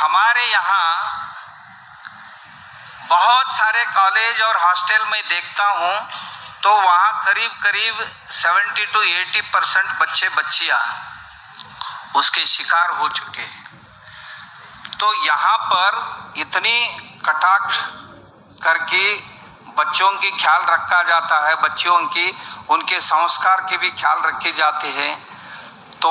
हमारे यहाँ बहुत सारे कॉलेज और हॉस्टल में देखता हूँ तो वहाँ करीब करीब 70 to 80% बच्चे बच्चियाँ उसके शिकार हो चुके हैं। तो यहाँ पर इतनी कटाक्ष करके बच्चों की ख्याल रखा जाता है, बच्चों की उनके संस्कार के भी ख्याल रखे जाते हैं। तो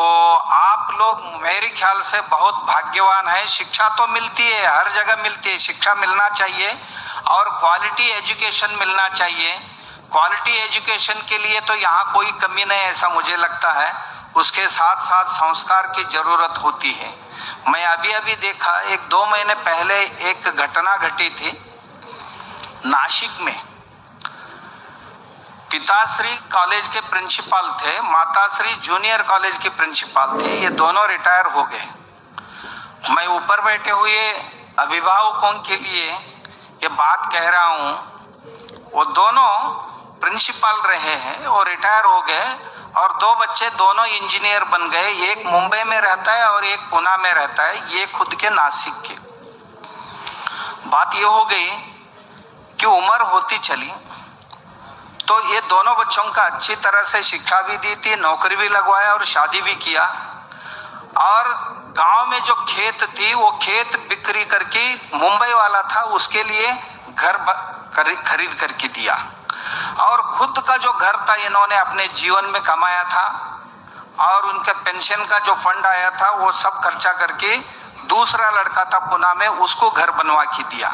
आप लोग मेरे ख्याल से बहुत भाग्यवान हैं। शिक्षा तो मिलती है, हर जगह मिलती है, शिक्षा मिलना चाहिए और क्वालिटी एजुकेशन मिलना चाहिए। क्वालिटी एजुकेशन के लिए तो यहाँ कोई कमी नहीं, ऐसा मुझे लगता है। उसके साथ साथ संस्कार की जरूरत होती है। मैं अभी देखा, 1-2 महीने पहले एक घटना घटी थी नासिक में। पिताश्री कॉलेज के प्रिंसिपल थे, माताश्री जूनियर कॉलेज की प्रिंसिपल थी। ये दोनों रिटायर हो गए। मैं ऊपर बैठे हुए अभिभावकों के लिए ये बात कह रहा हूँ। वो दोनों प्रिंसिपल रहे हैं और रिटायर हो गए और 2 बच्चे दोनों इंजीनियर बन गए। एक मुंबई में रहता है और एक पुणे में रहता है, ये खुद के नासिक के। बात ये हो गई कि उम्र होती चली तो ये दोनों बच्चों का अच्छी तरह से शिक्षा भी दी थी, नौकरी भी लगवाया और शादी भी किया। और गांव में जो खेत थी वो खेत बिक्री करके, मुंबई वाला था, उसके लिए घर खरीद करके दिया। और खुद का जो घर था इन्होंने अपने जीवन में कमाया था और उनके पेंशन का जो फंड आया था वो सब खर्चा करके दूसरा लड़का था पुणे में, उसको घर बनवा के दिया।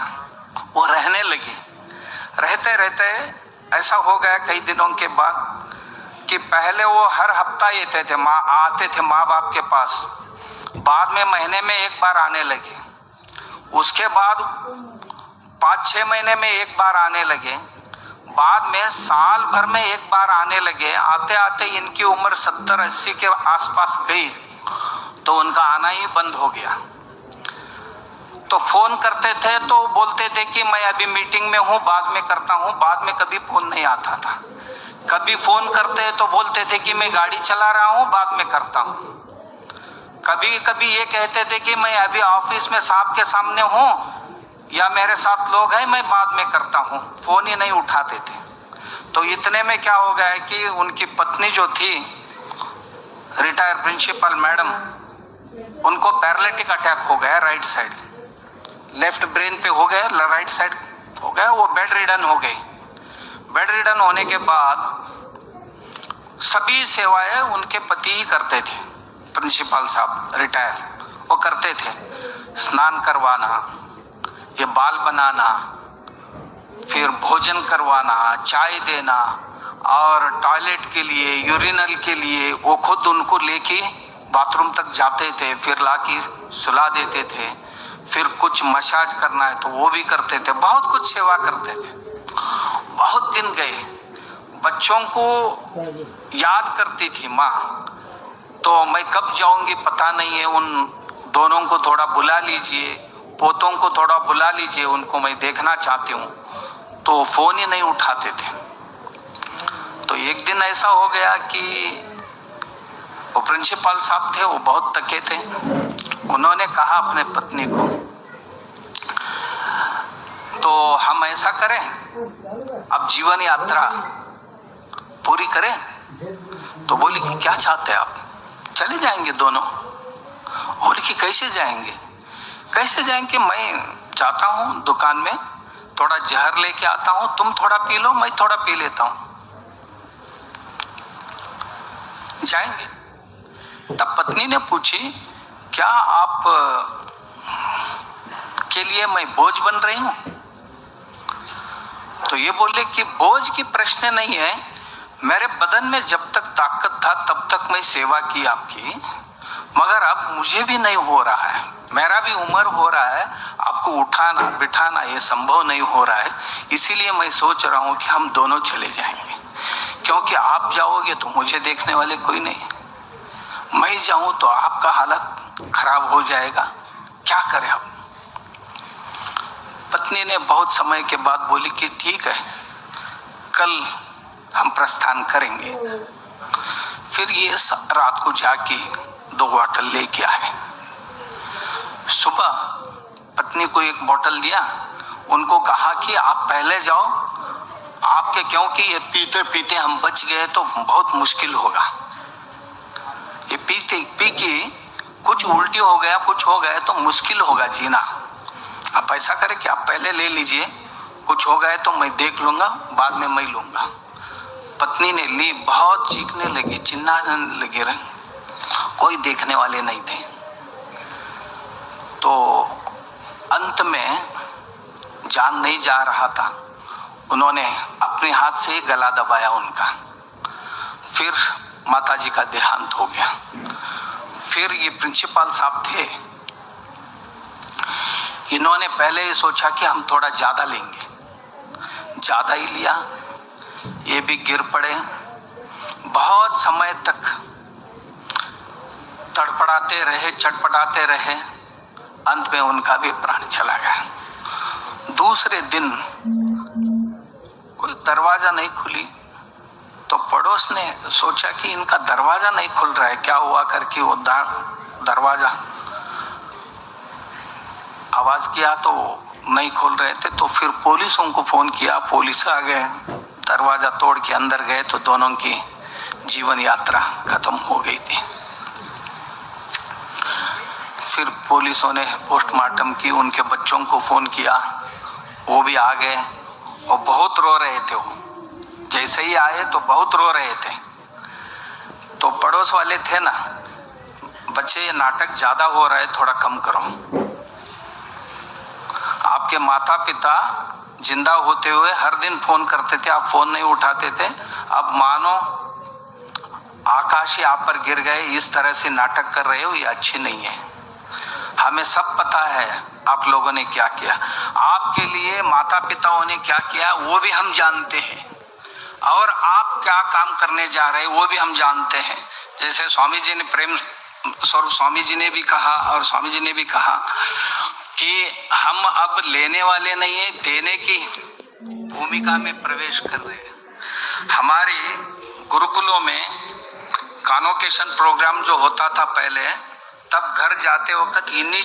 वो रहने लगे। रहते रहते ऐसा हो गया कई दिनों के बाद कि पहले वो हर हफ्ता आते थे माँ बाप के पास, बाद में महीने में एक बार आने लगे। उसके बाद 5-6 महीने में एक बार आने लगे, बाद में साल भर में एक बार आने लगे। आते आते इनकी उम्र 70-80 के आसपास गई तो उनका आना ही बंद हो गया। तो फोन करते थे तो बोलते थे कि मैं अभी मीटिंग में हूँ, बाद में करता हूँ। बाद में कभी फोन नहीं आता था। कभी फोन करते तो बोलते थे कि मैं गाड़ी चला रहा हूँ, बाद में करता हूँ। कभी कभी ये कहते थे कि मैं अभी ऑफिस में साहब के सामने हूँ या मेरे साथ लोग हैं, मैं बाद में करता हूँ। फोन ही नहीं उठाते थे। तो इतने में क्या हो गया कि उनकी पत्नी जो थी रिटायर प्रिंसिपल मैडम, उनको पैरालिटिक अटैक हो गया राइट साइड, लेफ्ट ब्रेन पे हो गया, राइट साइड हो गया। वो बेड रिडन हो गई। बेड रिडन होने के बाद सभी सेवाएं उनके पति ही करते थे। प्रिंसिपल साहब रिटायर, वो करते थे। स्नान करवाना, ये बाल बनाना, फिर भोजन करवाना, चाय देना और टॉयलेट के लिए, यूरिनल के लिए वो खुद उनको लेके बाथरूम तक जाते थे, फिर लाके सुला देते थे। फिर कुछ मसाज करना है तो वो भी करते थे। बहुत कुछ सेवा करते थे। बहुत दिन गए। बच्चों को याद करती थी माँ, तो मैं कब जाऊंगी पता नहीं है। उन दोनों को थोड़ा बुला लीजिए, पोतों को थोड़ा बुला लीजिए, उनको मैं देखना चाहती हूँ। तो फोन ही नहीं उठाते थे। तो एक दिन ऐसा हो गया कि वो प्रिंसिपल साहब थे, वो बहुत थके थे। उन्होंने कहा अपने पत्नी को, तो हम ऐसा करें, अब जीवन यात्रा पूरी करें। तो बोली कि क्या चाहते हैं आप? चले जाएंगे दोनों। बोली कि कैसे जाएंगे? कैसे जाएंगे? मैं जाता हूँ दुकान में, थोड़ा जहर लेके आता हूँ, तुम थोड़ा पी लो, मैं थोड़ा पी लेता हूँ, जाएंगे। तब पत्नी ने पूछी, क्या आप के लिए मैं बोझ बन रही हूं? तो ये बोले कि बोझ की प्रश्न नहीं है, मेरे बदन में जब तक ताकत था तब तक मैं सेवा की आपकी, मगर अब मुझे भी नहीं हो रहा है, मेरा भी उम्र हो रहा है, आपको उठाना बिठाना ये संभव नहीं हो रहा है। इसीलिए मैं सोच रहा हूं कि हम दोनों चले जाएंगे, क्योंकि आप जाओगे तो मुझे देखने वाले कोई नहीं, मैं जाऊं तो आपका हालत खराब हो जाएगा, क्या करें अब? पत्नी ने बहुत समय के बाद बोली कि ठीक है, कल हम प्रस्थान करेंगे। फिर ये रात को जाके 2 बॉटल लेके आए। सुबह पत्नी को एक बोतल दिया, उनको कहा कि आप पहले जाओ, आपके क्योंकि ये पीते पीते हम बच गए तो बहुत मुश्किल होगा, ये पीते पी के कुछ उल्टी हो गया, कुछ हो गया तो मुश्किल होगा जीना। आप ऐसा करें कि आप पहले ले लीजिए, कुछ हो गया तो मैं देख लूंगा, बाद में मैं लूंगा। पत्नी ने ली, बहुत चीखने लगी, चिल्लाने लगी, रहे कोई देखने वाले नहीं थे। तो अंत में जान नहीं जा रहा था, उन्होंने अपने हाथ से गला दबाया उनका। फिर माताजी का देहांत हो गया। फिर ये प्रिंसिपल साहब थे, इन्होंने पहले ही सोचा कि हम थोड़ा ज्यादा लेंगे, ज्यादा ही लिया, ये भी गिर पड़े। बहुत समय तक तड़पड़ाते रहे, चटपटाते रहे, अंत में उनका भी प्राण चला गया। दूसरे दिन कोई दरवाजा नहीं खुली, तो पड़ोस ने सोचा कि इनका दरवाजा नहीं खुल रहा है, क्या हुआ करके वो दरवाजा आवाज किया तो नहीं खोल रहे थे। तो फिर पुलिसों को फोन किया, पुलिस आ गए, दरवाजा तोड़ के अंदर गए तो दोनों की जीवन यात्रा खत्म हो गई थी। फिर पुलिसों ने पोस्टमार्टम की, उनके बच्चों को फोन किया, वो भी आ गए और बहुत रो रहे थे। वो जैसे ही आए तो बहुत रो रहे थे। तो पड़ोस वाले थे ना, बच्चे ये नाटक ज्यादा हो रहा है, थोड़ा कम करो। आपके माता पिता जिंदा होते हुए हर दिन फोन करते थे, आप फोन नहीं उठाते थे। अब मानो आकाश ही आप पर गिर गए, इस तरह से नाटक कर रहे हो, ये अच्छी नहीं है। हमें सब पता है आप लोगों ने क्या किया, आपके लिए माता पिताओं ने क्या किया वो भी हम जानते हैं, और आप क्या काम करने जा रहे हैं वो भी हम जानते हैं। जैसे स्वामी जी ने प्रेम स्वरूप स्वामी जी ने भी कहा, और स्वामी जी ने भी कहा कि हम अब लेने वाले नहीं है, देने की भूमिका में प्रवेश कर रहे हैं। हमारे गुरुकुलों में कॉन्वोकेशन प्रोग्राम जो होता था पहले, तब घर जाते वक्त इन्हीं